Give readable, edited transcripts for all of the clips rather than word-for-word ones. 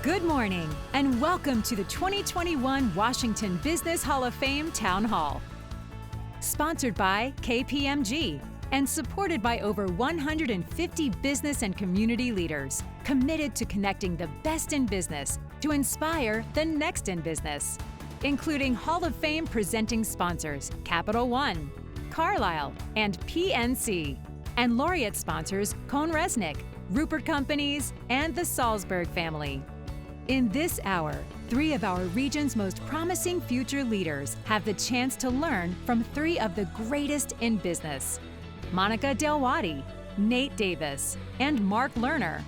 Good morning, and welcome to the 2021 Washington Business Hall of Fame Town Hall. Sponsored by KPMG and supported by over 150 business and community leaders committed to connecting the best in business to inspire the next in business, including Hall of Fame presenting sponsors Capital One, Carlyle, and PNC, and Laureate sponsors Kohn-Resnick, Rupert Companies, and the Salzberg family. In this hour, 3 of our region's most promising future leaders have the chance to learn from 3 of the greatest in business: Monica Dalwadi, Nate Davis, and Mark Lerner.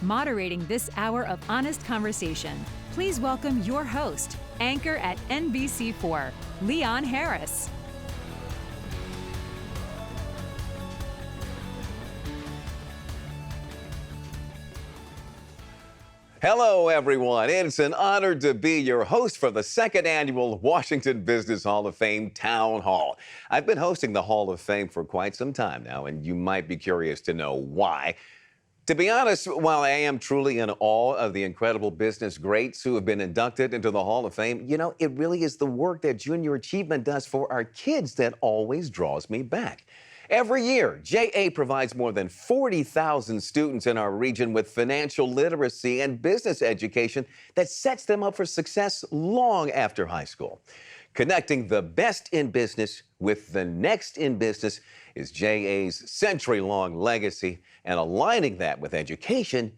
Moderating this hour of honest conversation, please welcome your host, anchor at NBC4, Leon Harris. Hello, everyone. It's an honor to be your host for the 2nd annual Washington Business Hall of Fame Town Hall. I've been hosting the Hall of Fame for quite some time now, and you might be curious to know why. To be honest, while I am truly in awe of the incredible business greats who have been inducted into the Hall of Fame, it really is the work that Junior Achievement does for our kids that always draws me back. Every year, JA provides more than 40,000 students in our region with financial literacy and business education that sets them up for success long after high school. Connecting the best in business with the next in business is JA's century-long legacy, and aligning that with education,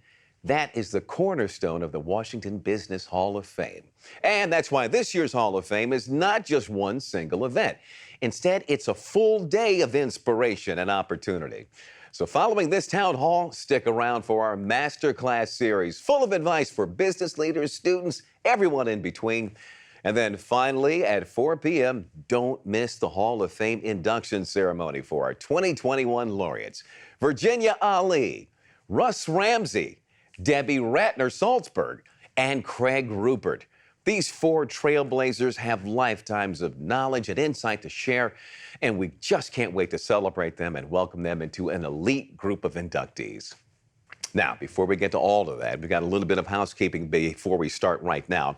that is the cornerstone of the Washington Business Hall of Fame. And that's why this year's Hall of Fame is not just one single event. Instead, it's a full day of inspiration and opportunity. So following this town hall, stick around for our masterclass series full of advice for business leaders, students, everyone in between. And then finally, at 4 p.m., don't miss the Hall of Fame induction ceremony for our 2021 laureates: Virginia Ali, Russ Ramsey, Debbie Ratner-Salzberg, and Craig Rupert. These 4 trailblazers have lifetimes of knowledge and insight to share, and we just can't wait to celebrate them and welcome them into an elite group of inductees. Now, before we get to all of that, we've got a little bit of housekeeping before we start right now.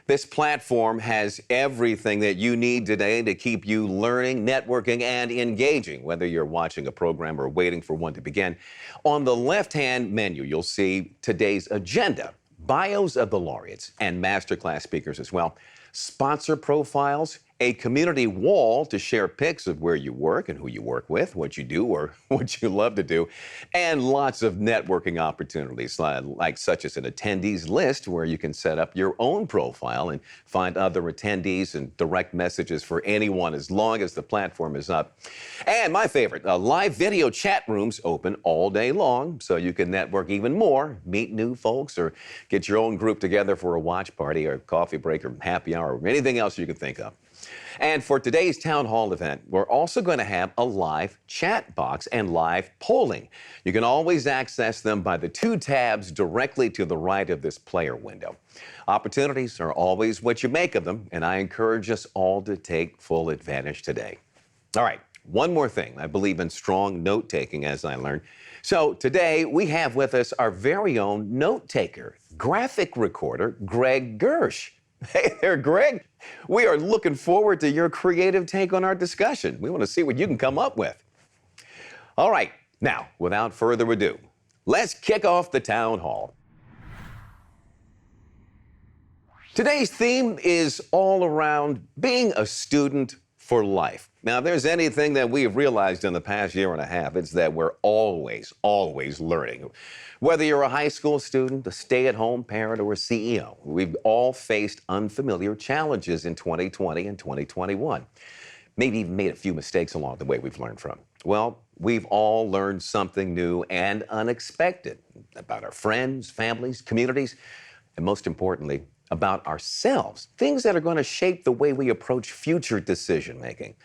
This platform has everything that you need today to keep you learning, networking, and engaging, whether you're watching a program or waiting for one to begin. On the left-hand menu, you'll see today's agenda, bios of the laureates and masterclass speakers as well, sponsor profiles, a community wall to share pics of where you work and who you work with, what you do or what you love to do, and lots of networking opportunities, like such as an attendees list where you can set up your own profile and find other attendees and direct messages for anyone as long as the platform is up. And my favorite, live video chat rooms open all day long, so you can network even more, meet new folks, or get your own group together for a watch party or coffee break or happy hour or anything else you can think of. And for today's town hall event, we're also going to have a live chat box and live polling. You can always access them by the 2 tabs directly to the right of this player window. Opportunities are always what you make of them, and I encourage us all to take full advantage today. All right, one more thing. I believe in strong note-taking, as I learned. So today we have with us our very own note-taker, graphic recorder, Greg Gersh. Hey there, Greg. We are looking forward to your creative take on our discussion. We want to see what you can come up with. All right, now, without further ado, let's kick off the town hall. Today's theme is all around being a student for life. Now, if there's anything that we've realized in the past year and a half, it's that we're always learning. Whether you're a high school student, a stay-at-home parent, or a CEO, we've all faced unfamiliar challenges in 2020 and 2021. Maybe even made a few mistakes along the way we've learned from. Well, we've all learned something new and unexpected about our friends, families, communities, and most importantly, about ourselves, things that are going to shape the way we approach future decision-making.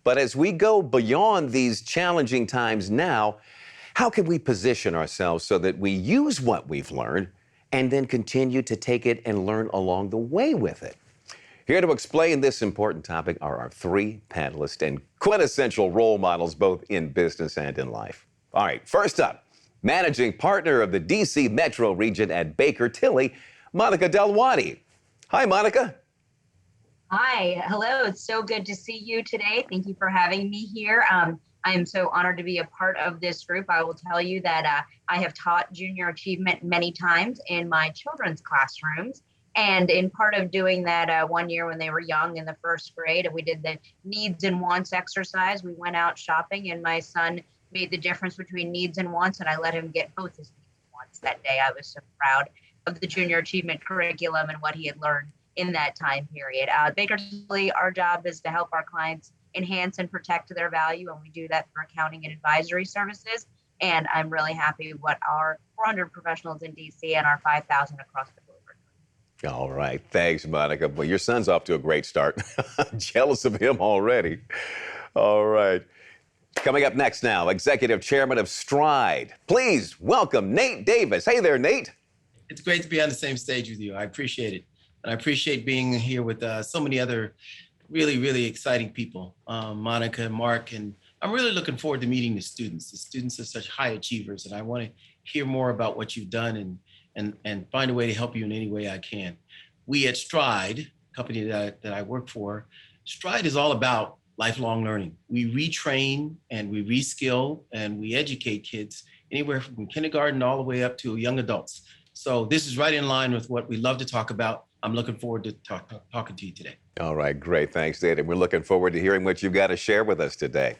But as we go beyond these challenging times now, how can we position ourselves so that we use what we've learned and then continue to take it and learn along the way with it? Here to explain this important topic are our 3 panelists and quintessential role models both in business and in life. All right, first up, managing partner of the D.C. Metro region at Baker Tilly, Monica Dalwadi. Hi, Monica. Hi, hello. It's so good to see you today. Thank you for having me here. I am so honored to be a part of this group. I will tell you that I have taught junior achievement many times in my children's classrooms. And in part of doing that, one year when they were young in the first grade, we did the needs and wants exercise. We went out shopping, and my son made the difference between needs and wants, and I let him get both his needs and wants that day. I was so proud of the junior achievement curriculum and what he had learned in that time period. Basically, our job is to help our clients enhance and protect their value, and we do that through accounting and advisory services. And I'm really happy what our 400 professionals in DC and our 5,000 across the globe are doing. All right. Thanks, Monica. Well, your son's off to a great start. Jealous of him already. All right. Coming up next now, Executive Chairman of Stride. Please welcome Nate Davis. Hey there, Nate. It's great to be on the same stage with you. I appreciate it. And I appreciate being here with so many other really, really exciting people, Monica and Mark. And I'm really looking forward to meeting the students. The students are such high achievers, and I want to hear more about what you've done and find a way to help you in any way I can. We at Stride, a company that I work for, Stride is all about lifelong learning. We retrain and we reskill and we educate kids anywhere from kindergarten all the way up to young adults. So this is right in line with what we love to talk about. I'm looking forward to talking to you today. All right, great. Thanks, Nate. And we're looking forward to hearing what you've got to share with us today.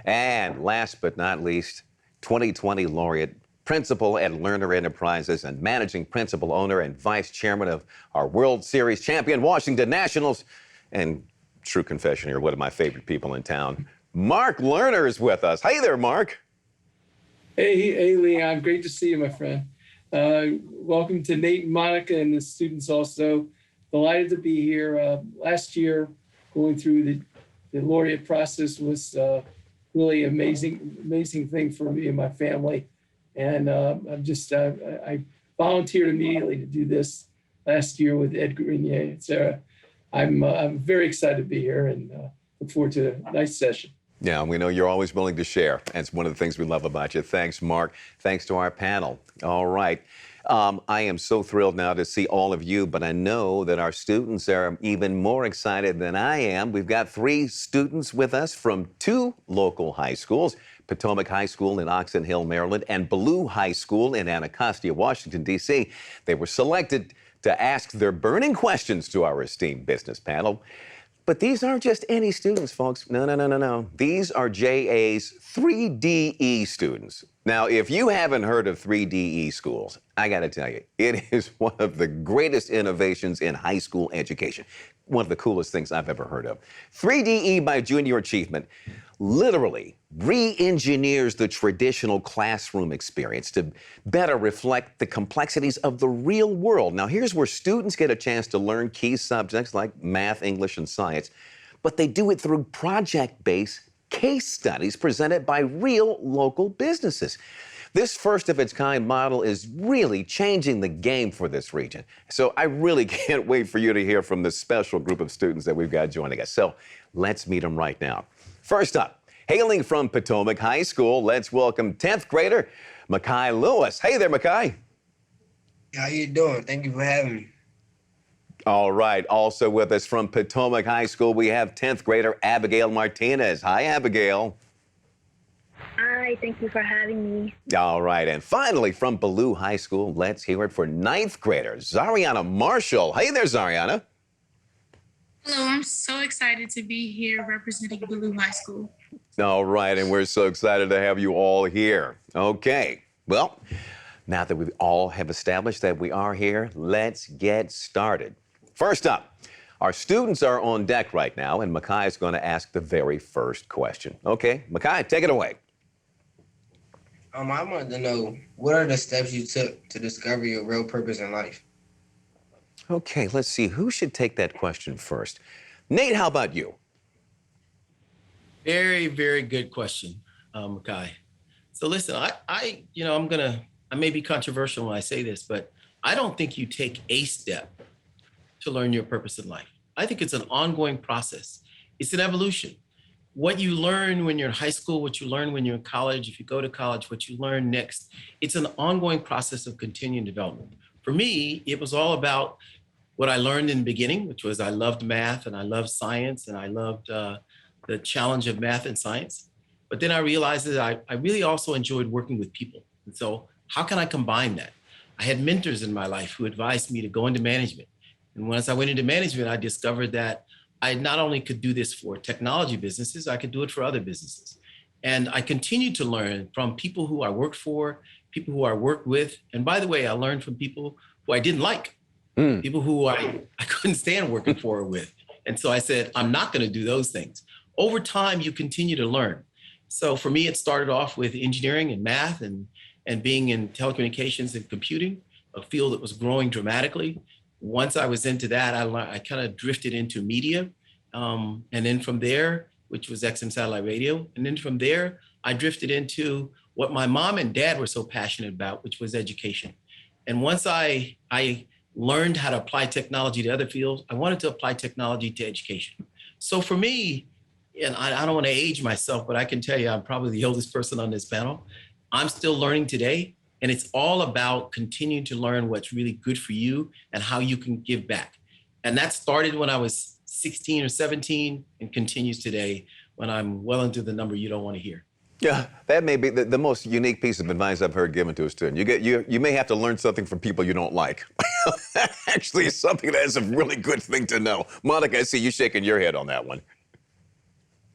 And last but not least, 2020 Laureate, Principal at Lerner Enterprises and Managing Principal, Owner, and Vice Chairman of our World Series champion Washington Nationals. And true confession here, one of my favorite people in town, Mark Lerner is with us. Hey there, Mark. Hey, Leon. Great to see you, my friend. Welcome to Nate and Monica and the students also. Delighted to be here. Last year, going through the Laureate process was really amazing thing for me and my family. And I volunteered immediately to do this last year with Ed Grenier. I'm very excited to be here and look forward to a nice session. Yeah, we know you're always willing to share. That's one of the things we love about you. Thanks, Mark. Thanks to our panel. All right. I am so thrilled now to see all of you, but I know that our students are even more excited than I am. We've got 3 students with us from 2 local high schools, Potomac High School in Oxon Hill, Maryland, and Ballou High School in Anacostia, Washington, D.C. They were selected to ask their burning questions to our esteemed business panel. But these aren't just any students, folks. No. These are JA's 3DE students. Now, if you haven't heard of 3DE schools, I got to tell you, it is one of the greatest innovations in high school education. One of the coolest things I've ever heard of. 3DE by Junior Achievement literally re-engineers the traditional classroom experience to better reflect the complexities of the real world. Now, here's where students get a chance to learn key subjects like math, English, and science, but they do it through project-based case studies presented by real local businesses. This first-of-its-kind model is really changing the game for this region. So I really can't wait for you to hear from this special group of students that we've got joining us. So let's meet them right now. First up, hailing from Potomac High School, let's welcome 10th grader Mekhi Lewis. Hey there, Mekhi. How you doing? Thank you for having me. All right. Also with us from Potomac High School, we have 10th grader Abigail Martinez. Hi, Abigail. Hi, thank you for having me. All right. And finally, from Ballou High School, let's hear it for 9th grader Zarianna Marshall. Hey there, Zarianna. Hello, I'm so excited to be here representing Ballou High School. All right, and we're so excited to have you all here. Okay, well, now that we all have established that we are here, let's get started. First up, our students are on deck right now, and Mekhi is going to ask the very first question. Okay, Mekhi, take it away. I wanted to know, what are the steps you took to discover your real purpose in life? Okay, let's see. Who should take that question first? Nate, how about you? Very, very good question, Mekhi. So listen, I may be controversial when I say this, but I don't think you take a step to learn your purpose in life. I think it's an ongoing process. It's an evolution. What you learn when you're in high school, what you learn when you're in college, if you go to college, what you learn next, it's an ongoing process of continuing development. For me, it was all about what I learned in the beginning, which was I loved math and I loved science and I loved the challenge of math and science. But then I realized that I really also enjoyed working with people. And so how can I combine that? I had mentors in my life who advised me to go into management. And once I went into management, I discovered that I not only could do this for technology businesses, I could do it for other businesses. And I continued to learn from people who I worked for, people who I worked with. And by the way, I learned from people who I didn't like, people who I couldn't stand working for or with. And so I said, I'm not going to do those things. Over time, you continue to learn. So for me, it started off with engineering and math and being in telecommunications and computing, a field that was growing dramatically. Once I was into that, I kind of drifted into media. And then from there, which was XM satellite radio. And then from there, I drifted into what my mom and dad were so passionate about, which was education. And once I learned how to apply technology to other fields, I wanted to apply technology to education. So for me, and I don't want to age myself, but I can tell you I'm probably the oldest person on this panel. I'm still learning today. And it's all about continuing to learn what's really good for you and how you can give back. And that started when I was 16 or 17 and continues today when I'm well into the number you don't want to hear. Yeah, that may be the most unique piece of advice I've heard given to a student. You may have to learn something from people you don't like. Actually, it's something that is a really good thing to know. Monica, I see you shaking your head on that one.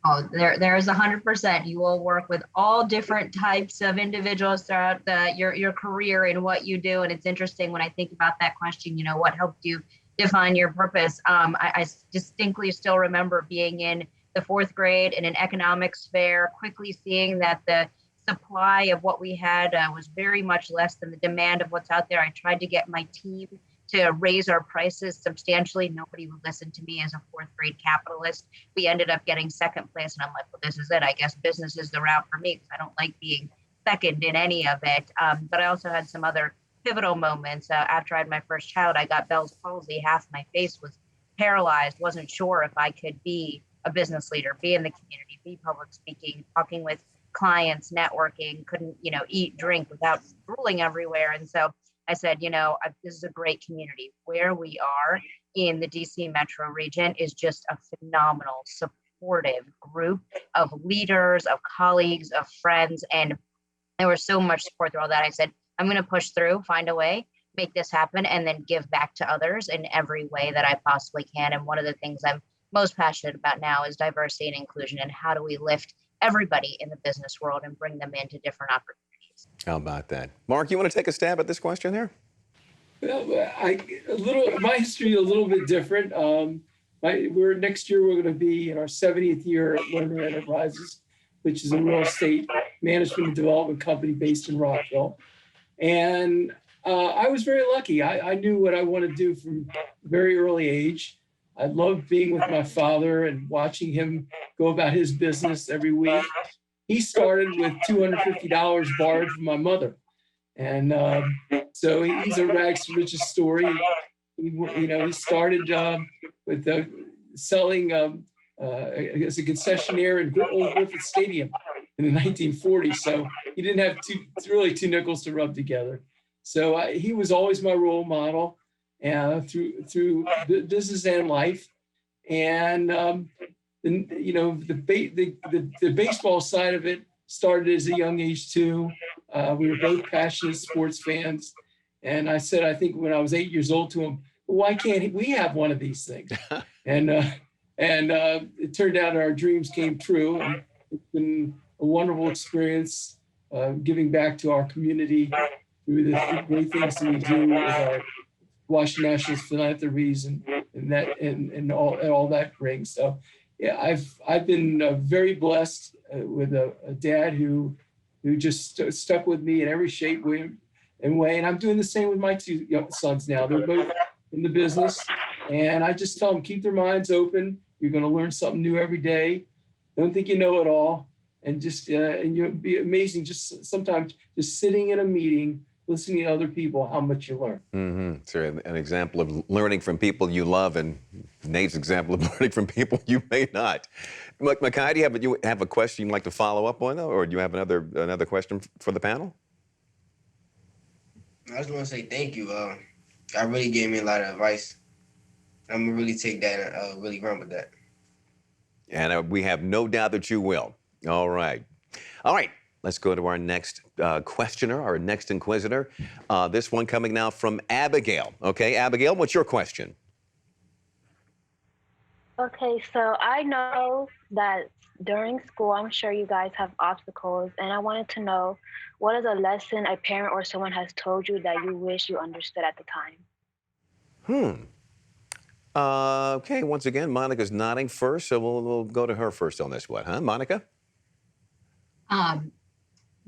Oh, there is 100%. You will work with all different types of individuals throughout your career and what you do. And it's interesting when I think about that question, what helped you define your purpose? I distinctly still remember being in the fourth grade in an economics fair, quickly seeing that the supply of what we had was very much less than the demand of what's out there. I tried to get my team to raise our prices substantially. Nobody would listen to me as a fourth grade capitalist. We ended up getting second place. And I'm like, well, this is it. I guess business is the route for me because I don't like being second in any of it. But I also had some other pivotal moments. After I had my first child, I got Bell's palsy. Half my face was paralyzed. Wasn't sure if I could be a business leader, be in the community, be public speaking, talking with clients, networking, couldn't, eat, drink without drooling everywhere. And so I said, this is a great community. Where we are in the DC metro region is just a phenomenal, supportive group of leaders, of colleagues, of friends. And there was so much support through all that. I said, I'm going to push through, find a way, make this happen, and then give back to others in every way that I possibly can. And one of the things I'm most passionate about now is diversity and inclusion, and how do we lift everybody in the business world and bring them into different opportunities. How about that? Mark, you want to take a stab at this question here? Well, my history a little bit different. Next year we're going to be in our 70th year at Lerner Enterprises, which is a real estate management and development company based in Rockville. And I was very lucky. I knew what I wanted to do from a very early age. I loved being with my father and watching him go about his business every week. He started with $250 borrowed from my mother. And so he's a rags to riches story. He started with selling as a concessionaire in Old Griffith Stadium in the 1940s. So he didn't have two nickels to rub together. So he was always my role model through business and life. And the baseball side of it started as a young age too. We were both passionate sports fans. And I said, I think when I was 8 years old to him, why can't we have one of these things? And it turned out our dreams came true. And it's been a wonderful experience giving back to our community through the great things that we do with our Washington Nationals philanthropies and all that brings. So yeah, I've been very blessed with a dad who just stuck with me in every shape, way. And I'm doing the same with my two young sons now. They're both in the business, and I just tell them, keep their minds open. You're going to learn something new every day. Don't think you know it all, and you'll be amazing. Just sometimes just sitting in a meeting, listening to other people, how much you learn. Mm-hmm. So an example of learning from people you love, and Nate's example of learning from people you may not. Mekhi, do you have a question you'd like to follow up on, or do you have another question for the panel? I just want to say thank you. God really gave me a lot of advice. I'm gonna really take that and really run with that. And we have no doubt that you will. All right. All right. Let's go to our next questioner, our next inquisitor. This one coming now from Abigail. Okay, Abigail, what's your question? Okay, so I know that during school, I'm sure you guys have obstacles, and I wanted to know what is a lesson a parent or someone has told you that you wish you understood at the time? Okay, once again, Monica's nodding first, so we'll go to her first on this one, huh? Monica?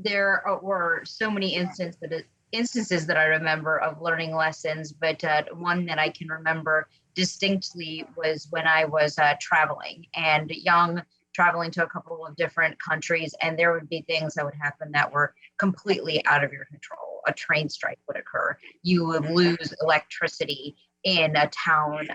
There were so many instances that I remember of learning lessons, but one that I can remember distinctly was when I was traveling and young, traveling to a couple of different countries, and there would be things that would happen that were completely out of your control. A train strike would occur. You would lose electricity in a town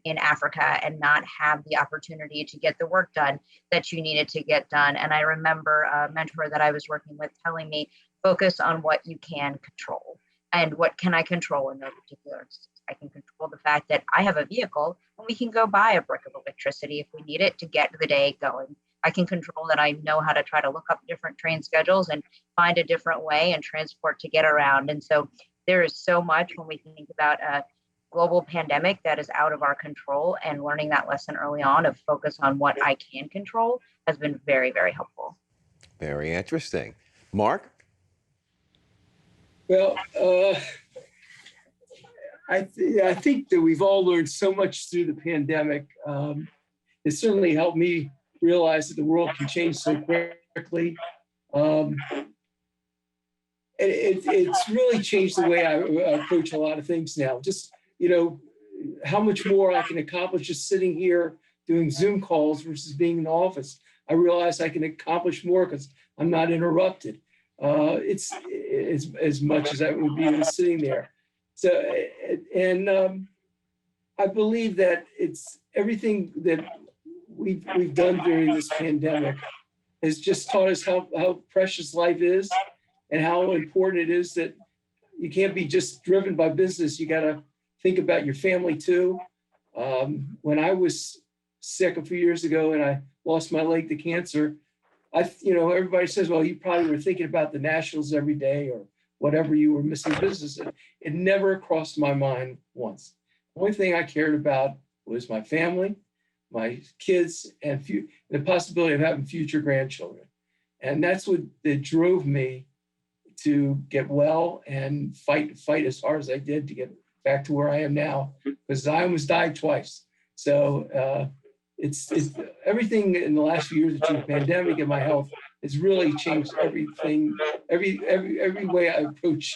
in Africa and not have the opportunity to get the work done that you needed to get done. And I remember a mentor that I was working with telling me, focus on what you can control. And what can I control in those particular instances? I can control the fact that I have a vehicle and we can go buy a brick of electricity if we need it to get the day going. I can control that I know how to try to look up different train schedules and find a different way and transport to get around. And so there is so much when we think about a global pandemic that is out of our control, and learning that lesson early on of focus on what I can control has been very, very helpful. Very interesting. Mark? Well, I think that we've all learned so much through the pandemic. It certainly helped me realize that the world can change so quickly. It's really changed the way I approach a lot of things now. Just, how much more I can accomplish just sitting here doing Zoom calls versus being in the office. I realize I can accomplish more because I'm not interrupted. It's as much as I would be just sitting there. So, and I believe that it's everything that we've done during this pandemic has just taught us how precious life is and how important it is that you can't be just driven by business. You got to think about your family too. When I was sick a few years ago and I lost my leg to cancer, everybody says, well, you probably were thinking about the Nationals every day or whatever, you were missing business. It never crossed my mind once. The only thing I cared about was my family, my kids, and the possibility of having future grandchildren. And that's what drove me to get well and fight as hard as I did to get back to where I am now, because I almost died twice. So it's everything in the last few years between the pandemic and my health has really changed everything, every way I approach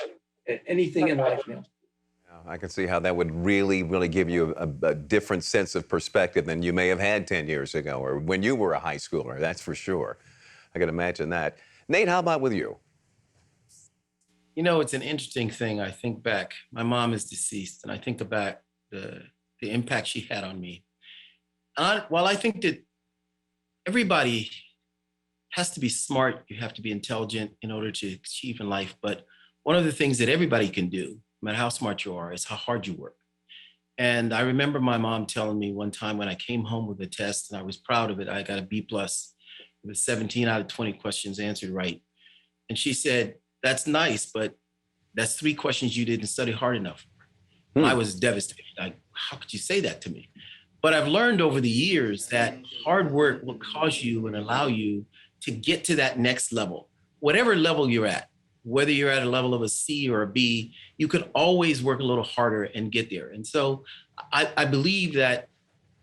anything in life now. I can see how that would really, really give you a different sense of perspective than you may have had 10 years ago or when you were a high schooler, that's for sure. I can imagine that. Nate, how about with you? It's an interesting thing. I think back, my mom is deceased, and I think about the impact she had on me. While I think that everybody has to be smart, you have to be intelligent in order to achieve in life. But one of the things that everybody can do, no matter how smart you are, is how hard you work. And I remember my mom telling me one time when I came home with a test, and I was proud of it, I got a B+. It was 17 out of 20 questions answered right. And she said, that's nice, but that's 3 questions you didn't study hard enough for. I was devastated. How could you say that to me? But I've learned over the years that hard work will cause you and allow you to get to that next level. Whatever level you're at, whether you're at a level of a C or a B, you can always work a little harder and get there. And so I believe that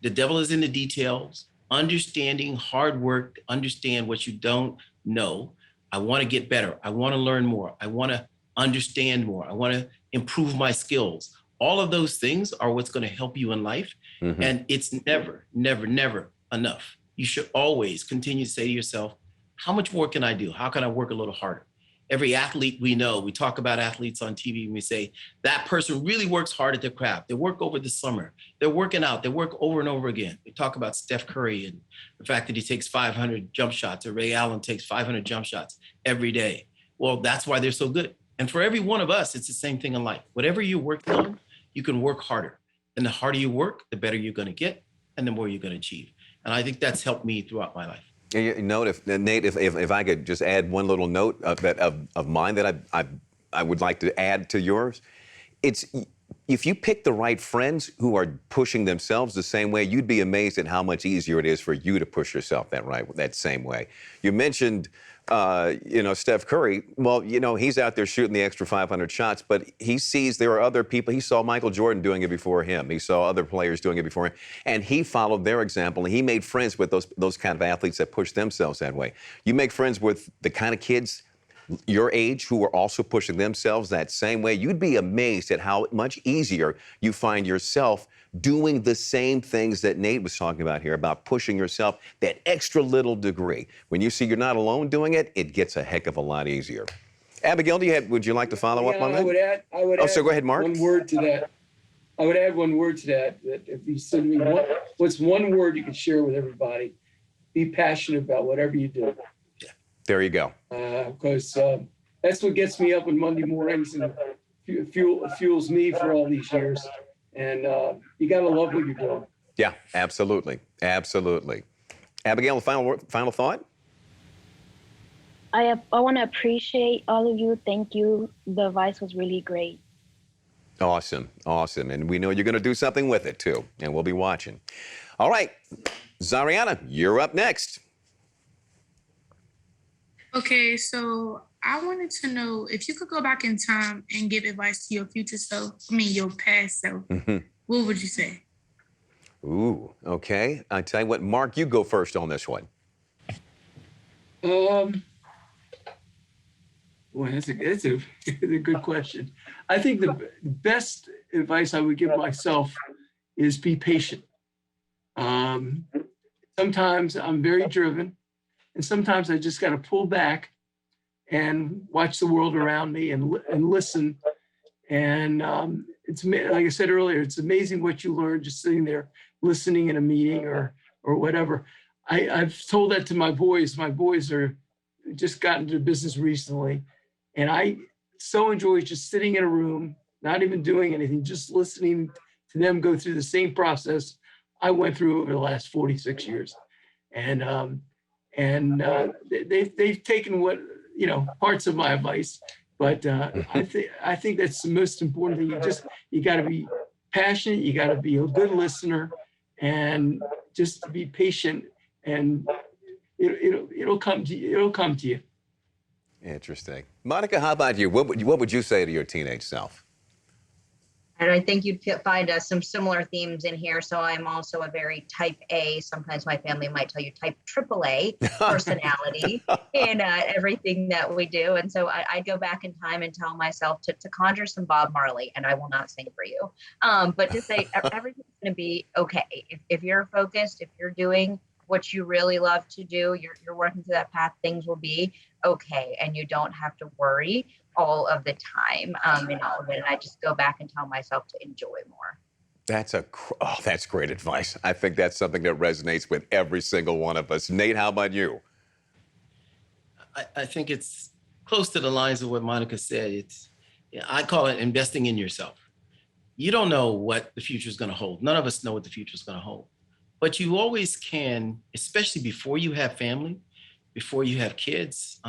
the devil is in the details, understanding hard work, understand what you don't know. I want to get better. I want to learn more. I want to understand more. I want to improve my skills. All of those things are what's going to help you in life. Mm-hmm. And it's never, never, never enough. You should always continue to say to yourself, how much more can I do? How can I work a little harder? Every athlete we know, we talk about athletes on TV and we say, that person really works hard at their craft. They work over the summer. They're working out. They work over and over again. We talk about Steph Curry and the fact that he takes 500 jump shots, or Ray Allen takes 500 jump shots every day. Well, that's why they're so good. And for every one of us, it's the same thing in life. Whatever you're working on, you can work harder. And the harder you work, the better you're going to get and the more you're going to achieve. And I think that's helped me throughout my life. Nate, if I could just add one little note of mine that I would like to add to yours, it's if you pick the right friends who are pushing themselves the same way, you'd be amazed at how much easier it is for you to push yourself that same way. You mentioned, Steph Curry. Well, he's out there shooting the extra 500 shots, but he sees there are other people. He saw Michael Jordan doing it before him. He saw other players doing it before him, and he followed their example. And he made friends with those kind of athletes that push themselves that way. You make friends with the kind of kids your age who are also pushing themselves that same way, you'd be amazed at how much easier you find yourself doing the same things that Nate was talking about here, about pushing yourself that extra little degree. When you see you're not alone doing it, it gets a heck of a lot easier. Abigail, would you like to follow up on that? I would add so go ahead, Mark. One word to that. I would add one word to that if you said to me, what's one word you could share with everybody? Be passionate about whatever you do. There you go. Because that's what gets me up on Monday mornings and fuels me for all these years. And you got to love what you're doing. Yeah, absolutely. Absolutely. Abigail, final thought? I want to appreciate all of you. Thank you. The advice was really great. Awesome. Awesome. And we know you're going to do something with it, too. And we'll be watching. All right. Zarianna, you're up next. Okay, so I wanted to know if you could go back in time and give advice to your future self, your past self, what would you say? Ooh, okay. I tell you what, Mark, you go first on this one. Boy, that's a good question. I think the best advice I would give myself is be patient. Sometimes I'm very driven. And sometimes I just got to pull back and watch the world around me and listen. And it's like I said earlier, it's amazing what you learn just sitting there listening in a meeting or whatever. I've told that to my boys. My boys are just got into business recently, and I so enjoy just sitting in a room, not even doing anything, just listening to them go through the same process I went through over the last 46 years. And they've taken parts of my advice, but I think that's the most important thing. You got to be passionate, you got to be a good listener, and just be patient, and it'll come to you. It'll come to you. Interesting, Monica. How about you? What would you say to your teenage self? And I think you'd find some similar themes in here. So I'm also a very type A. Sometimes my family might tell you type AAA personality in everything that we do. And so I'd go back in time and tell myself to conjure some Bob Marley, and I will not sing for you. But to say everything's going to be okay. If you're focused, if you're doing what you really love to do, you're working through that path, things will be okay. And you don't have to worry all of the time in all of it. And I just go back and tell myself to enjoy more. That's great advice. I think that's something that resonates with every single one of us. Nate, how about you? I think it's close to the lines of what Monica said. I call it investing in yourself. You don't know what the future is going to hold. None of us know what the future is going to hold. But you always can, especially before you have family, before you have kids,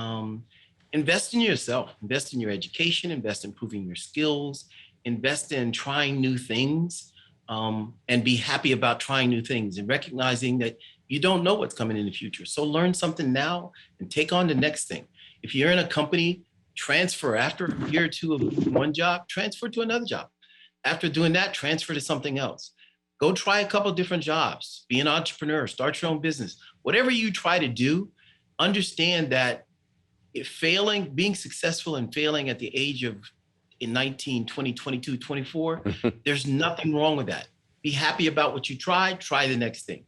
invest in yourself, invest in your education, invest in improving your skills, invest in trying new things, and be happy about trying new things and recognizing that you don't know what's coming in the future. So learn something now and take on the next thing. If you're in a company, transfer after a year or two of one job, transfer to another job. After doing that, transfer to something else. Go try a couple of different jobs, be an entrepreneur, start your own business. Whatever you try to do, understand that being successful and failing at the age of 19, 20, 22, 24, there's nothing wrong with that. Be happy about what you try the next thing.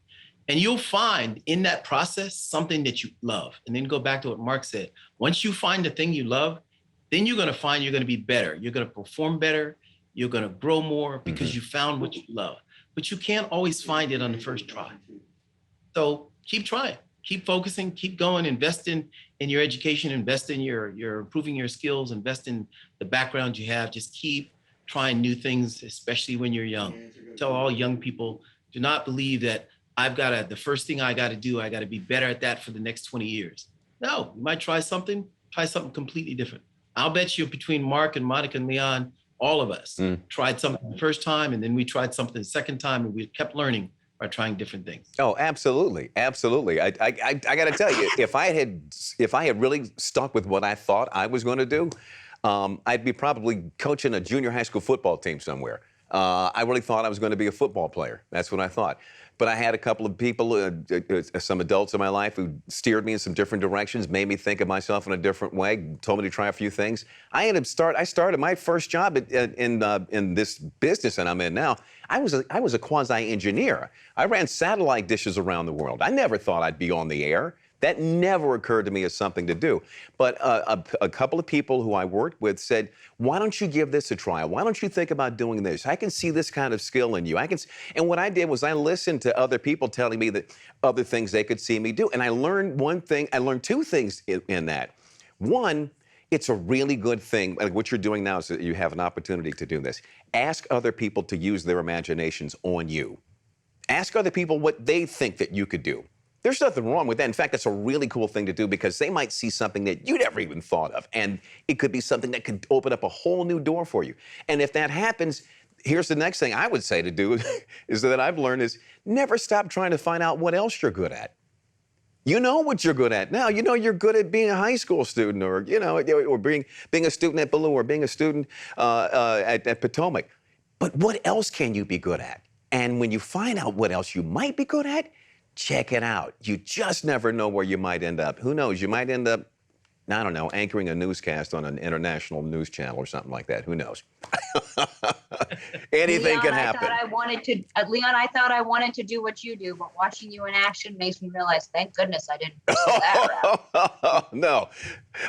And you'll find in that process something that you love. And then go back to what Mark said. Once you find the thing you love, then you're going to find you're going to be better. You're going to perform better. You're going to grow more because you found what you love. But you can't always find it on the first try. So keep trying. Keep focusing, keep going, invest in your education, invest in your improving your skills, invest in the background you have. Just keep trying new things, especially when you're young. Tell all young people, do not believe that the first thing I got to do, I got to be better at that for the next 20 years. No, you might try something completely different. I'll bet you between Mark and Monica and Leon, all of us tried something the first time, and then we tried something the second time, and we kept learning by trying different things. Oh, absolutely, absolutely. I got to tell you, if I had really stuck with what I thought I was going to do, I'd be probably coaching a junior high school football team somewhere. I really thought I was going to be a football player. That's what I thought. But I had a couple of people, some adults in my life who steered me in some different directions, made me think of myself in a different way, told me to try a few things. I started my first job in this business that I'm in now. I was a quasi-engineer. I ran satellite dishes around the world. I never thought I'd be on the air. That never occurred to me as something to do. But a couple of people who I worked with said, why don't you give this a try? Why don't you think about doing this? I can see this kind of skill in you. And what I did was I listened to other people telling me that other things they could see me do. And I learned two things in that. One, it's a really good thing. Like what you're doing now is that you have an opportunity to do this. Ask other people to use their imaginations on you. Ask other people what they think that you could do. There's nothing wrong with that. In fact, that's a really cool thing to do because they might see something that you never even thought of. And it could be something that could open up a whole new door for you. And if that happens, here's the next thing I would say to do is that I've learned is never stop trying to find out what else you're good at. You know what you're good at now. You know you're good at being a high school student or being a student at Ballou or being a student at Potomac. But what else can you be good at? And when you find out what else you might be good at, check it out. You just never know where you might end up. Who knows? You might end up, I don't know, anchoring a newscast on an international news channel or something like that. Who knows? Anything can happen. Leon, I thought I wanted to do what you do, but watching you in action makes me realize, thank goodness I didn't pursue that route. No.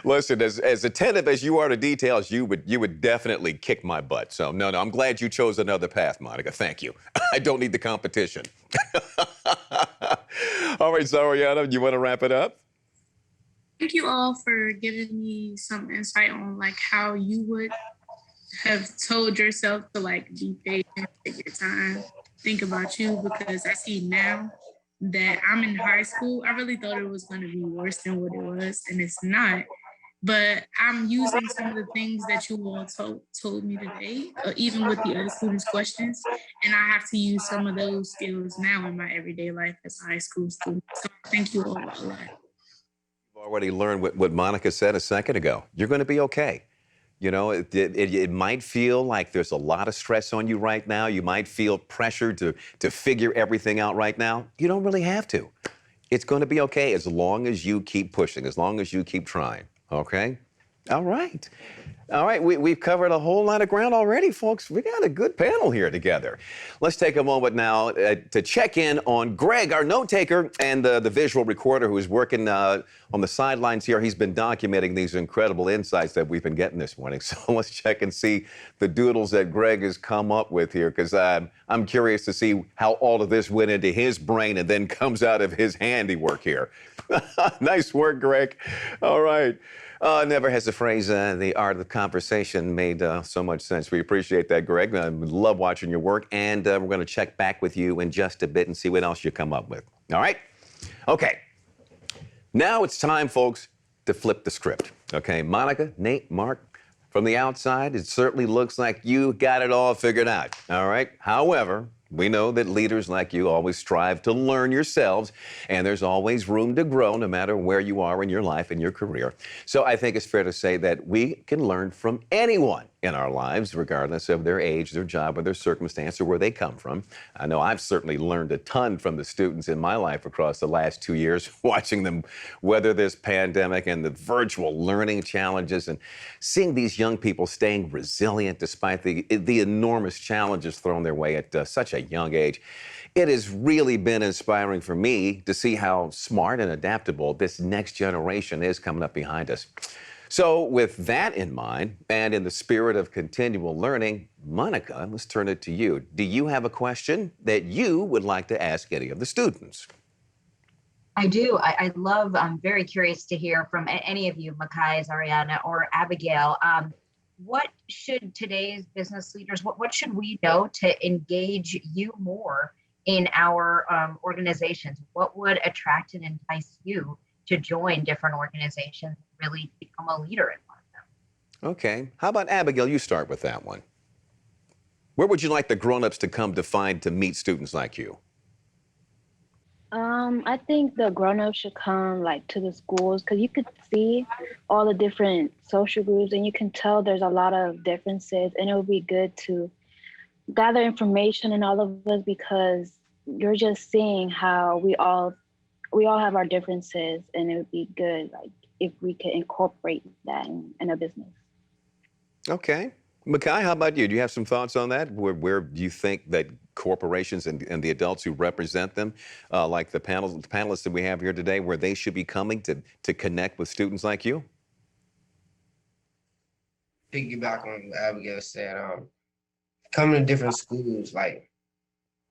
Listen, as attentive as you are to details, you would definitely kick my butt. So, no, I'm glad you chose another path, Monica. Thank you. I don't need the competition. All right, Zarianna, you want to wrap it up? Thank you all for giving me some insight on like how you would have told yourself to like be patient, take your time, think about you, because I see now that I'm in high school. I really thought it was going to be worse than what it was, and it's not. But I'm using some of the things that you all told me today, even with the other students' questions, and I have to use some of those skills now in my everyday life as a high school student. So thank you all a lot. You've already learned what Monica said a second ago. You're going to be okay. You know, it might feel like there's a lot of stress on you right now. You might feel pressured to figure everything out right now. You don't really have to. It's going to be okay as long as you keep pushing, as long as you keep trying. Okay? All right. All right, we've covered a whole lot of ground already, folks. We got a good panel here together. Let's take a moment now to check in on Greg, our note taker, and the visual recorder who is working on the sidelines here. He's been documenting these incredible insights that we've been getting this morning. So let's check and see the doodles that Greg has come up with here, because I'm curious to see how all of this went into his brain and then comes out of his handiwork here. Nice work, Greg. All right. Never has the phrase, the art of the conversation made so much sense. We appreciate that, Greg. We love watching your work, and we're going to check back with you in just a bit and see what else you come up with. All right? Okay. Now it's time, folks, to flip the script. Okay, Monica, Nate, Mark, from the outside, it certainly looks like you got it all figured out. All right? However, we know that leaders like you always strive to learn yourselves, and there's always room to grow no matter where you are in your life and your career. So I think it's fair to say that we can learn from anyone in our lives, regardless of their age, their job, or their circumstance, or where they come from. I know I've certainly learned a ton from the students in my life across the last 2 years, watching them weather this pandemic and the virtual learning challenges, and seeing these young people staying resilient despite the enormous challenges thrown their way at such a young age. It has really been inspiring for me to see how smart and adaptable this next generation is coming up behind us. So with that in mind, and in the spirit of continual learning, Monica, let's turn it to you. Do you have a question that you would like to ask any of the students? I do. I'm very curious to hear from any of you, Mekhi, Zarianna, or Abigail. what should today's business leaders, what should we know to engage you more in our organizations? What would attract and entice you to join different organizations and really become a leader in one of them? Okay. How about Abigail? You start with that one. Where would you like the grown-ups to come to find to meet students like you? I think the grown-ups should come like to the schools because you could see all the different social groups and you can tell there's a lot of differences, and it would be good to gather information in all of us because you're just seeing how we all have our differences, and it would be good like if we could incorporate that in a business. Okay. Mekhi, how about you? Do you have some thoughts on that? Where do you think that corporations and the adults who represent them, like the panelists that we have here today, where they should be coming to connect with students like you? Piggyback on what Abigail said, coming to different schools, like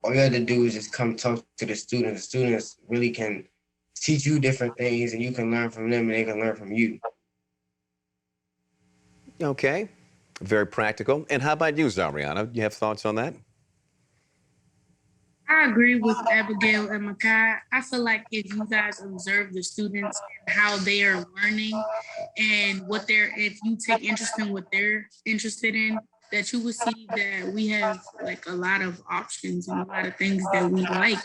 all you have to do is just come talk to the students. The students really can teach you different things, and you can learn from them, and they can learn from you. Okay. Very practical. And how about you, Zarianna? You have thoughts on that? I agree with Abigail and Mekhi. I feel like if you guys observe the students and how they are learning and if you take interest in what they're interested in, that you will see that we have like a lot of options and a lot of things that we like.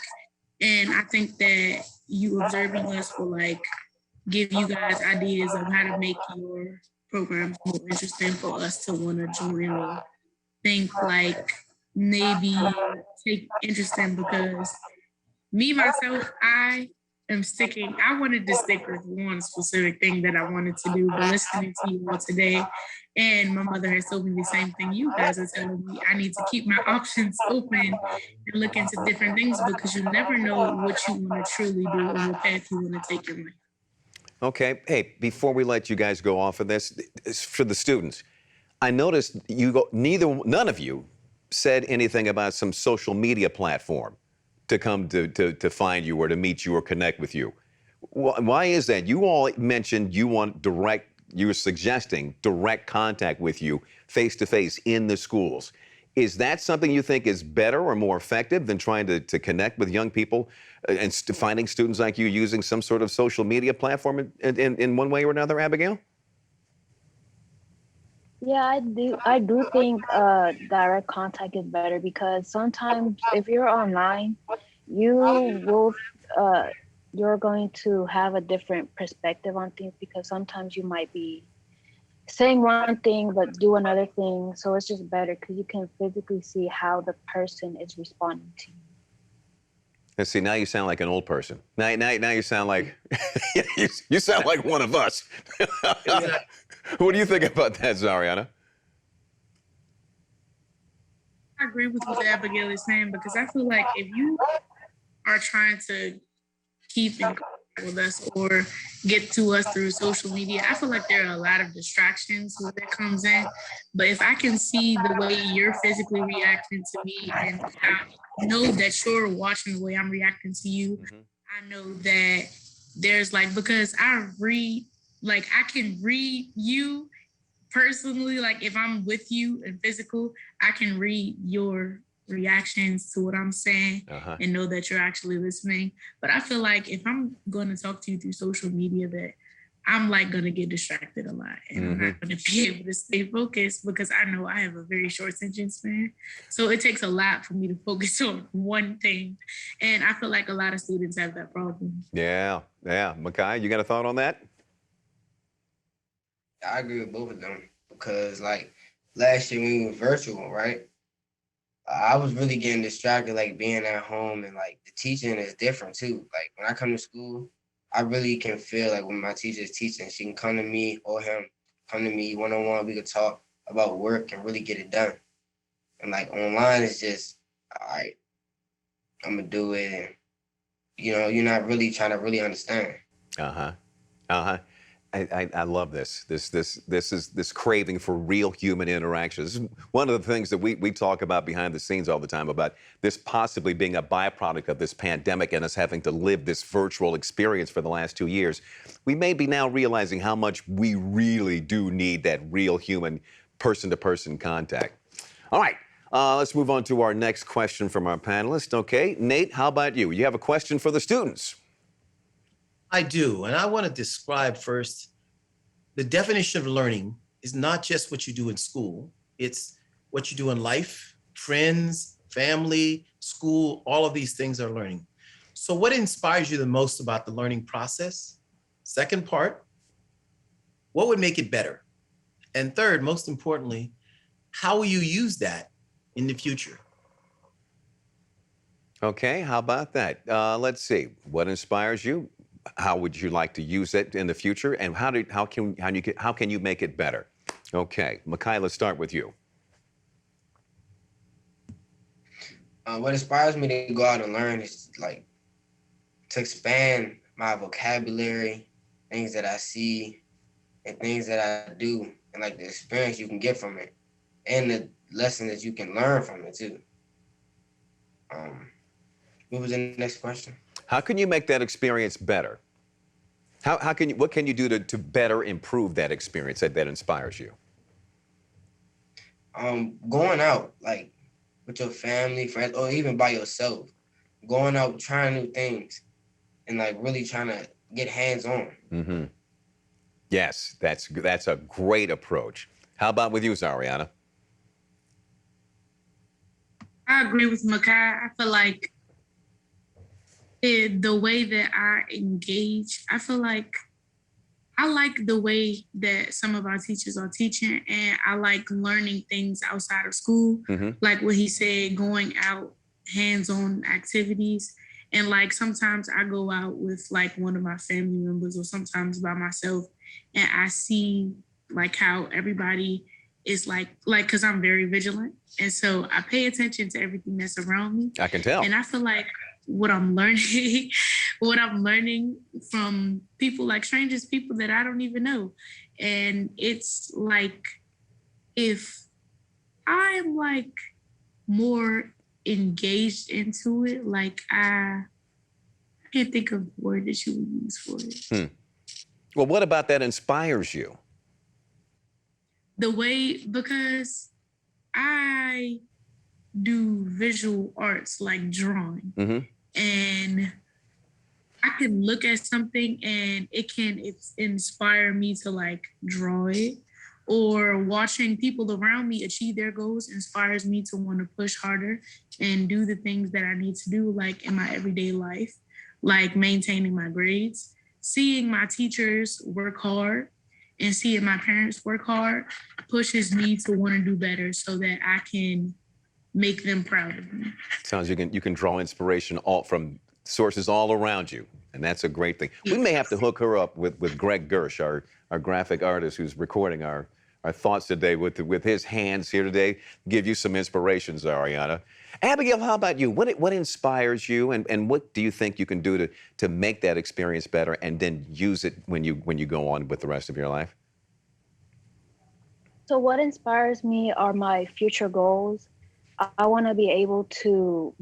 And I think that you observing us will like give you guys ideas of how to make your programs more interesting for us to want to join or think like maybe take interest in, because me myself, I wanted to stick with one specific thing that I wanted to do, but listening to you all today, and my mother has told me the same thing you guys are telling me. I need to keep my options open and look into different things because you never know what you want to truly do or what path you want to take your life. Okay. Hey, before we let you guys go off of this, for the students, I noticed none of you said anything about some social media platform to come to find you or to meet you or connect with you. Why is that? You all mentioned you were suggesting direct contact with you face to face in the schools. Is that something you think is better or more effective than trying to connect with young people and finding students like you using some sort of social media platform in one way or another, Abigail? Yeah, I do think direct contact is better because sometimes if you're online, you're going to have a different perspective on things because sometimes you might be saying one thing but do another thing. So it's just better because you can physically see how the person is responding to you. And see, now you sound like an old person. Now you sound like you sound like one of us. What do you think about that, Zarianna? I agree with what Abigail is saying because I feel like if you are trying to keep in contact with us or get to us through social media, I feel like there are a lot of distractions that comes in. But if I can see the way you're physically reacting to me and I know that you're watching the way I'm reacting to you, I know that there's because I can read you personally, like if I'm with you in physical, I can read your reactions to what I'm saying and know that you're actually listening. But I feel like if I'm going to talk to you through social media, that I'm going to get distracted a lot and I'm not going to be able to stay focused because I know I have a very short attention span. So it takes a lot for me to focus on one thing. And I feel like a lot of students have that problem. Yeah. Mekhi, you got a thought on that? I agree with both of them because last year when we were virtual, right? I was really getting distracted, being at home and the teaching is different too. When I come to school, I really can feel when my teacher is teaching, she can come to me or him, come to me one-on-one, we could talk about work and really get it done. And online it's just, all right, I'm gonna do it. And, you're not really trying to really understand. I love this. This craving for real human interaction. This is one of the things that we talk about behind the scenes all the time, about this possibly being a byproduct of this pandemic and us having to live this virtual experience for the last 2 years. We may be now realizing how much we really do need that real human person-to-person contact. All right, let's move on to our next question from our panelists. Okay, Nate, how about you? You have a question for the students? I do, and I want to describe first the definition of learning is not just what you do in school, it's what you do in life, friends, family, school, all of these things are learning. So what inspires you the most about the learning process? Second part, what would make it better? And third, most importantly, how will you use that in the future? Okay, how about that? Let's see. What inspires you? How would you like to use it in the future? And how can you make it better? Okay, Mekhi, let's start with you. What inspires me to go out and learn is like to expand my vocabulary, things that I see and things that I do, and like the experience you can get from it and the lesson that you can learn from it too. What was the next question? How can you make that experience better? What can you do to better improve that experience that inspires you? Going out like with your family, friends, or even by yourself, going out, trying new things, and like really trying to get hands-on. Mm-hmm. Yes, that's a great approach. How about with you, Zarianna? I agree with Mekhi. I feel like the way that I engage, I feel like I like the way that some of our teachers are teaching, and I like learning things outside of school. Mm-hmm. Like what he said, going out, hands-on activities. And like sometimes I go out with like one of my family members or sometimes by myself, and I see like how everybody is like, cause I'm very vigilant. And so I pay attention to everything that's around me. I can tell. And I feel like what I'm learning from people like strangers, people that I don't even know. And it's like, if I'm like more engaged into it, like I can't think of the word that you would use for it. Well, what about that inspires you? The way, because I do visual arts like drawing, Mm-hmm. and I can look at something and it can inspire me to like draw it, or watching people around me achieve their goals inspires me to want to push harder and do the things that I need to do, like in my everyday life, like maintaining my grades, seeing my teachers work hard and seeing my parents work hard pushes me to want to do better so that I can make them proud of me. Sounds you can draw inspiration from sources all around you, and that's a great thing. We may have to hook her up with Greg Gersh, our graphic artist who's recording our thoughts today with his hands here today, give you some inspiration, Zarianna. Abigail, how about you? What inspires you, and what do you think you can do to make that experience better and then use it when you go on with the rest of your life? So what inspires me are my future goals. I want to be able to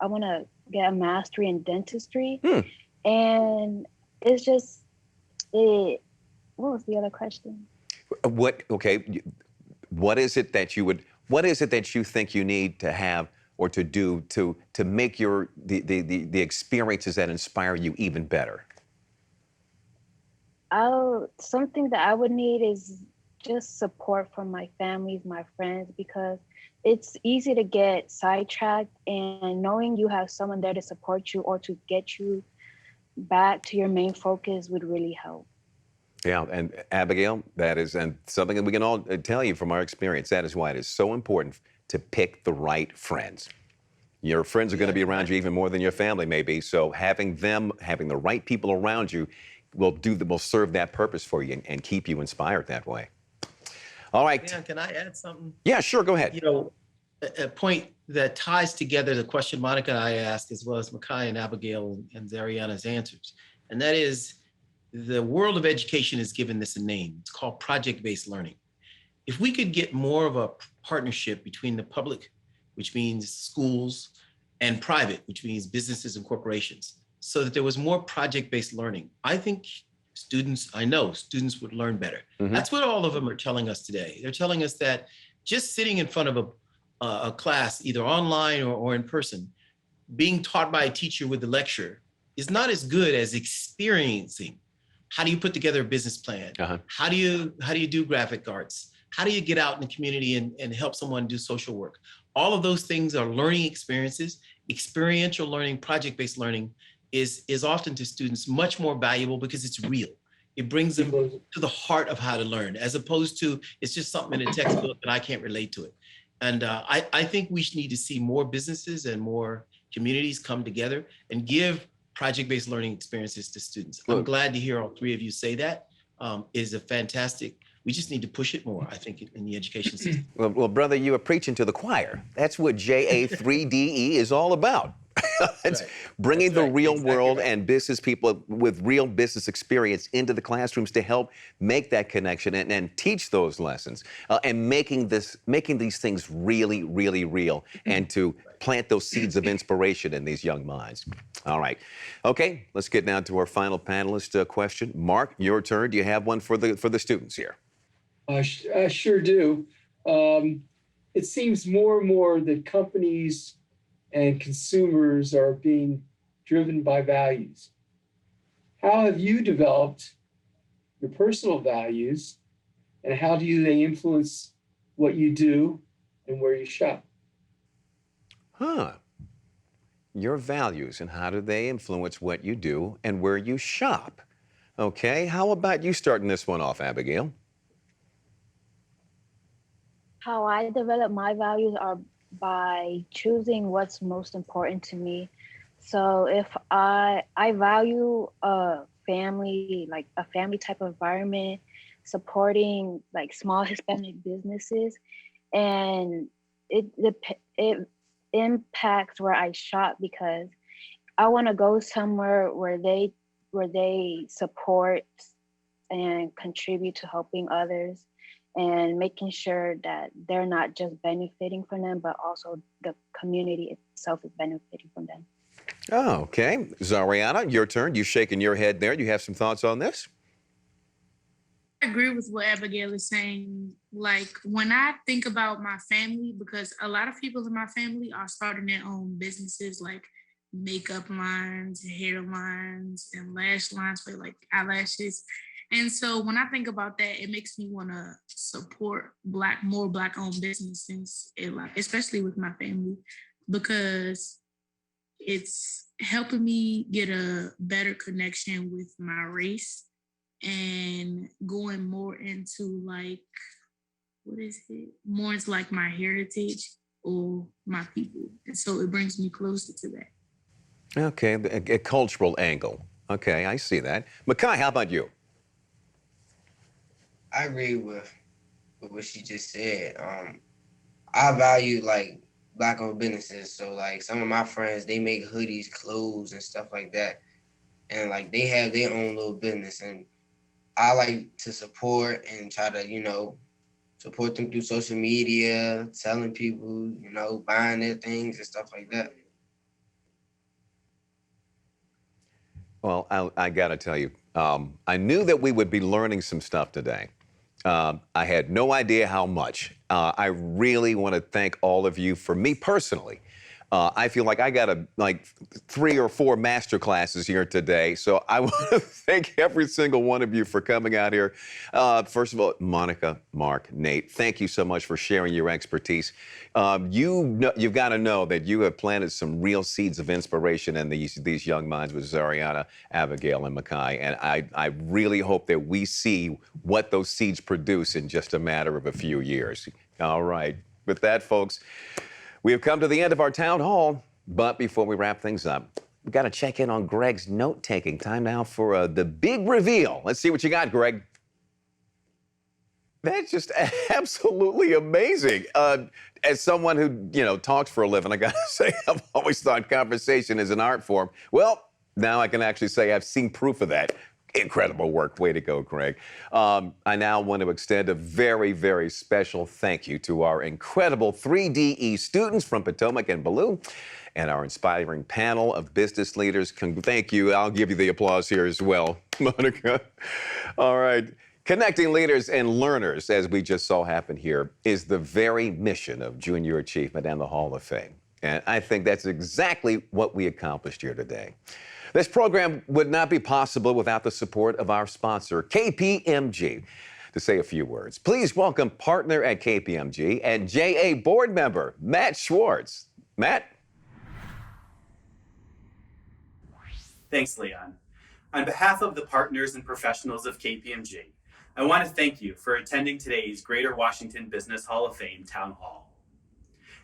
I want to get a mastery in dentistry. And it's just, what was the other question? What is it that you think you need to have or to do to make the experiences that inspire you even better? Something that I would need is just support from my families, my friends, because it's easy to get sidetracked, and knowing you have someone there to support you or to get you back to your main focus would really help. Yeah, and Abigail, that is something that we can all tell you from our experience. That is why it is so important to pick the right friends. Your friends are going to be around you even more than your family may be. So having the right people around you will serve that purpose for you and keep you inspired that way. All right. Dan, can I add something? Yeah, sure. Go ahead. You know, a point that ties together the question Monica and I asked, as well as Mekhi and Abigail and Zarianna's answers. And that is, the world of education has given this a name. It's called project-based learning. If we could get more of a partnership between the public, which means schools, and private, which means businesses and corporations, so that there was more project-based learning, I think I know students would learn better. That's what all of them are telling us today. They're telling us that just sitting in front of a class, either online or in person, being taught by a teacher with the lecture is not as good as experiencing. How do you put together a business plan? How do you do graphic arts? How do you get out in the community and help someone do social work? All of those things are learning experiences. Experiential learning, project-based learning is often to students much more valuable because it's real. It brings them to the heart of how to learn, as opposed to it's just something in a textbook and I can't relate to it. And I think we need to see more businesses and more communities come together and give project-based learning experiences to students. I'm glad to hear all three of you say that. Is a fantastic. We just need to push it more, I think, in the education system. Well, brother, you are preaching to the choir. That's what JA3DE is all about. It's bringing the real world and business people with real business experience into the classrooms to help make that connection and teach those lessons and making these things really, really real and to plant those seeds of inspiration in these young minds. All right. Okay, let's get down to our final panelist question. Mark, your turn. Do you have one for the students here? I sure do. It seems more and more that companies and consumers are being driven by values. How have you developed your personal values, and how do they influence what you do and where you shop? Your values, and how do they influence what you do and where you shop? Okay, how about you starting this one off, Abigail? How I develop my values are by choosing what's most important to me. So if I value a family, like a family type of environment, supporting like small Hispanic businesses, and it impacts where I shop, because I want to go somewhere where they support and contribute to helping others, and making sure that they're not just benefiting from them, but also the community itself is benefiting from them. Oh, okay. Zarianna, your turn. You shaking your head there. You have some thoughts on this? I agree with what Abigail is saying. Like, when I think about my family, because a lot of people in my family are starting their own businesses, like makeup lines, hair lines, and lash lines for like eyelashes. And so when I think about that, it makes me want to support more Black-owned businesses, especially with my family, because it's helping me get a better connection with my race and going more into like, more into like my heritage or my people. And so it brings me closer to that. Okay, a cultural angle. Okay, I see that. Mekhi, how about you? I agree with what she just said. I value like Black-owned businesses. So like some of my friends, they make hoodies, clothes, and stuff like that, and like they have their own little business, and I like to support and try to support them through social media, telling people, buying their things and stuff like that. Well, I got to tell you, I knew that we would be learning some stuff today. I had no idea how much. I really want to thank all of you. For me personally, I feel like I got 3 or 4 master classes here today. So I want to thank every single one of you for coming out here. First of all, Monica, Mark, Nate, thank you so much for sharing your expertise. You've got to know that you have planted some real seeds of inspiration in these young minds with Zarianna, Abigail, and Mekhi. And I really hope that we see what those seeds produce in just a matter of a few years. All right. With that, folks, we have come to the end of our town hall, but before we wrap things up, we've got to check in on Greg's note-taking. Time now for the big reveal. Let's see what you got, Greg. That's just absolutely amazing. As someone who, talks for a living, I got to say, I've always thought conversation is an art form. Well, now I can actually say I've seen proof of that. Incredible work. Way to go, Craig. I now want to extend a very, very special thank you to our incredible 3DE students from Potomac and Ballou and our inspiring panel of business leaders. Thank you. I'll give you the applause here as well, Monica. All right. Connecting leaders and learners, as we just saw happen here, is the very mission of Junior Achievement and the Hall of Fame. And I think that's exactly what we accomplished here today. This program would not be possible without the support of our sponsor, KPMG. To say a few words, please welcome partner at KPMG and JA board member, Matt Schwartz. Matt? Thanks, Leon. On behalf of the partners and professionals of KPMG, I want to thank you for attending today's Greater Washington Business Hall of Fame Town Hall.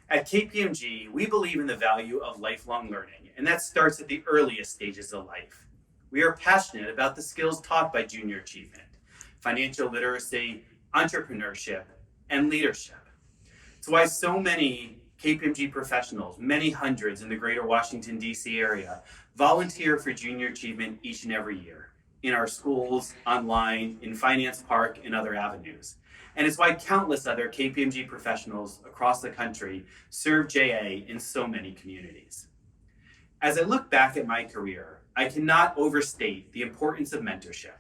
At KPMG, we believe in the value of lifelong learning, and that starts at the earliest stages of life. We are passionate about the skills taught by Junior Achievement, financial literacy, entrepreneurship, and leadership. It's why so many KPMG professionals, many hundreds in the Greater Washington, D.C. area, volunteer for Junior Achievement each and every year in our schools, online, in Finance Park, and other avenues. And it's why countless other KPMG professionals across the country serve JA in so many communities. As I look back at my career, I cannot overstate the importance of mentorship.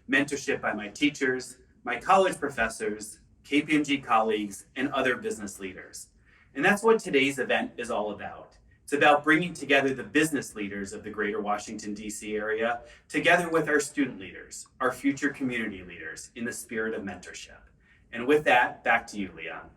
Mentorship by my teachers, my college professors, KPMG colleagues, and other business leaders. And that's what today's event is all about. It's about bringing together the business leaders of the Greater Washington, D.C. area, together with our student leaders, our future community leaders, in the spirit of mentorship. And with that, back to you, Leon.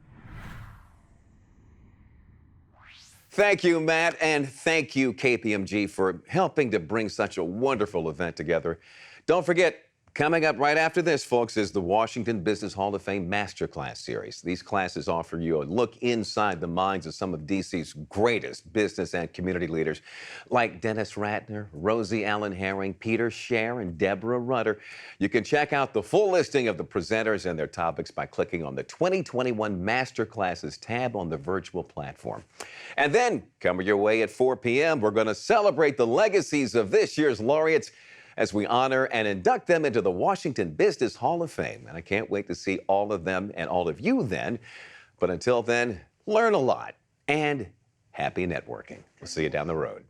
Thank you, Matt, and thank you, KPMG, for helping to bring such a wonderful event together. Don't forget, coming up right after this, folks, is the Washington Business Hall of Fame Masterclass Series. These classes offer you a look inside the minds of some of DC's greatest business and community leaders, like Dennis Ratner, Rosie Allen Herring, Peter Scher, and Deborah Rutter. You can check out the full listing of the presenters and their topics by clicking on the 2021 Masterclasses tab on the virtual platform. And then, coming your way at 4 p.m., we're going to celebrate the legacies of this year's laureates as we honor and induct them into the Washington Business Hall of Fame. And I can't wait to see all of them and all of you then. But until then, learn a lot and happy networking. We'll see you down the road.